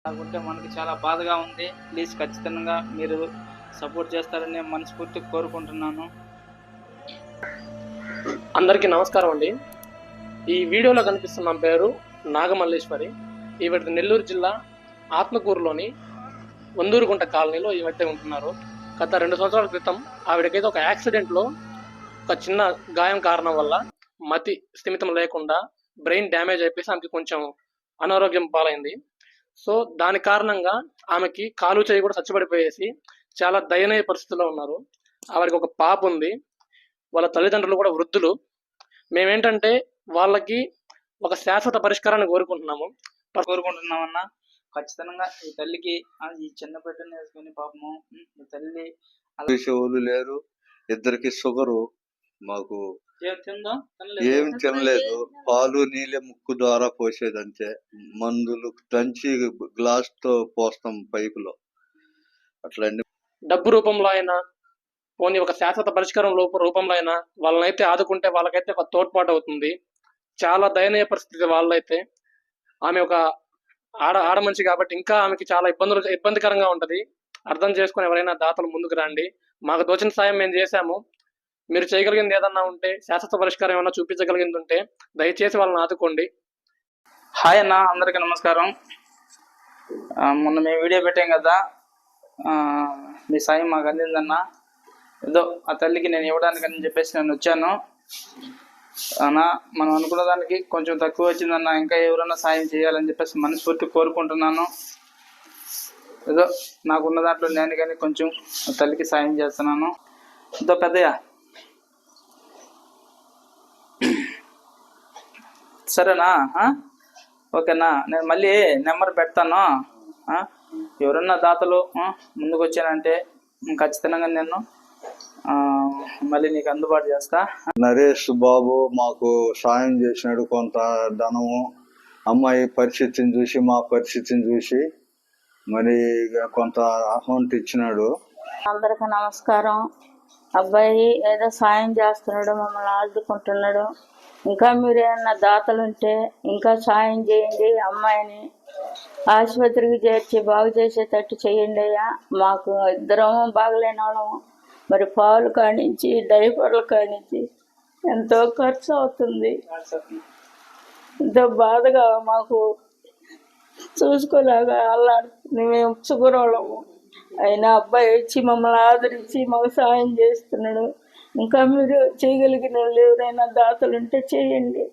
కాకుంటే మనకి చాలా బాధగా ఉంది. ప్లీజ్ ఖచ్చితంగా మీరు సపోర్ట్ చేస్తారని నేను మనస్ఫూర్తిగా కోరుకుంటున్నాను. అందరికీ నమస్కారం అండి. ఈ వీడియోలో కనిపిస్తున్న పేరు నాగమల్లేశ్వరి. ఈవిడ నెల్లూరు జిల్లా ఆత్మకూరులోని వందూరుగుంట కాలనీలో ఈవిడ ఉంటున్నారు. గత 2 సంవత్సరాల క్రితం ఆవిడకైతే ఒక యాక్సిడెంట్లో ఒక చిన్న గాయం కారణం వల్ల మతి స్థిమితం లేకుండా బ్రెయిన్ డ్యామేజ్ అయిపోయి ఆమెకి కొంచెం అనారోగ్యం పాలైంది. సో దాని కారణంగా ఆమెకి కాలు చేయి కూడా చచ్చిపడిపోయేసి చాలా దయనీయ పరిస్థితిలో ఉన్నారు. ఆవిడకి ఒక పాప ఉంది. వాళ్ళ తల్లిదండ్రులు కూడా వృద్ధులు. మేమేంటంటే వాళ్ళకి ఒక శాశ్వత పరిష్కారాన్ని కోరుకుంటున్నామన్నా. ఖచ్చితంగా ఈ తల్లికి ఈ చిన్న బిడ్డని వేసుకుని పాపము ఈ తల్లి వాళ్ళు లేరు. ఇద్దరికి షుగరు. మాకు ఏం తినలేదు. పాలు నీళ్ళే ముక్కు ద్వారా పోసేదంతే. మందులు దంచి గ్లాస్ తో పోస్తాం పైపులో. అట్లా డబ్బు రూపంలో అయినా పోనీ ఒక శాశ్వత పరిష్కారం రూపంలో అయినా వాళ్ళనైతే ఆదుకుంటే వాళ్ళకైతే ఒక తోడ్పాటు అవుతుంది. చాలా దయనీయ పరిస్థితి వాళ్ళైతే. ఆమె ఒక ఆడ మనిషి కాబట్టి ఇంకా ఆమెకి చాలా ఇబ్బందికరంగా ఉంటది. అర్థం చేసుకుని ఎవరైనా దాతలు ముందుకు రండి. మాకు తోచిన సాయం మేము చేశాము. మీరు చేయగలిగింది ఏదన్నా ఉంటే, శాశ్వత పరిష్కారం ఏమన్నా చూపించగలిగింది ఉంటే దయచేసి వాళ్ళని ఆదుకోండి. హాయ్ అన్న, అందరికీ నమస్కారం. మొన్న మేము వీడియో పెట్టాం కదా, మీ సాయం మాకు అందిందన్న. ఏదో ఆ తల్లికి నేను ఇవ్వడానికి అని చెప్పేసి నేను వచ్చాను అన్న. మనం అనుకున్న దానికి కొంచెం తక్కువ వచ్చిందన్న. ఇంకా ఎవరైనా సాయం చేయాలని చెప్పేసి మనస్ఫూర్తి కోరుకుంటున్నాను. ఏదో నాకున్న దాంట్లో నేను కానీ కొంచెం ఆ తల్లికి సాయం చేస్తున్నాను. ఏదో పెద్దయ్య, సరేనా? ఓకేనా? నేను మళ్ళీ నెంబర్ పెడతాను. ఎవరన్నా దాతలు ముందుకు వచ్చానంటే ఖచ్చితంగా నేను మళ్ళీ నీకు అందుబాటు చేస్తా. నరేష్ బాబు మాకు సాయం చేసినాడు. కొంత ధనము, అమ్మాయి పరిస్థితిని చూసి, మా పరిస్థితిని చూసి మరి కొంత అమౌంట్ ఇచ్చినాడు. అందరికీ నమస్కారం. అబ్బాయి ఏదో సాయం చేస్తున్నాడు, మమ్మల్ని ఆదుకుంటున్నాడు. ఇంకా మీరు ఏమన్నా దాతలు ఉంటే ఇంకా సాయం చేయండి. అమ్మాయిని ఆసుపత్రికి చేర్చి బాగు చేసేటట్టు చేయండి అయ్యా. మాకు ఇద్దరం బాగలేని వాళ్ళము. మరి పాలు కానించి డైపర్లు కానించి ఎంతో ఖర్చు అవుతుంది. ఎంతో బాధగా మాకు చూసుకోలేగా అల్లాడుతుంది. మేము షుగర్ వాళ్ళము అయినా అబ్బాయి వచ్చి మమ్మల్ని ఆదరించి మాకు సాయం చేస్తున్నాడు. ఇంకా మీరు చేయగలిగిన వాళ్ళు ఎవరైనా దాతలు ఉంటే చేయండి.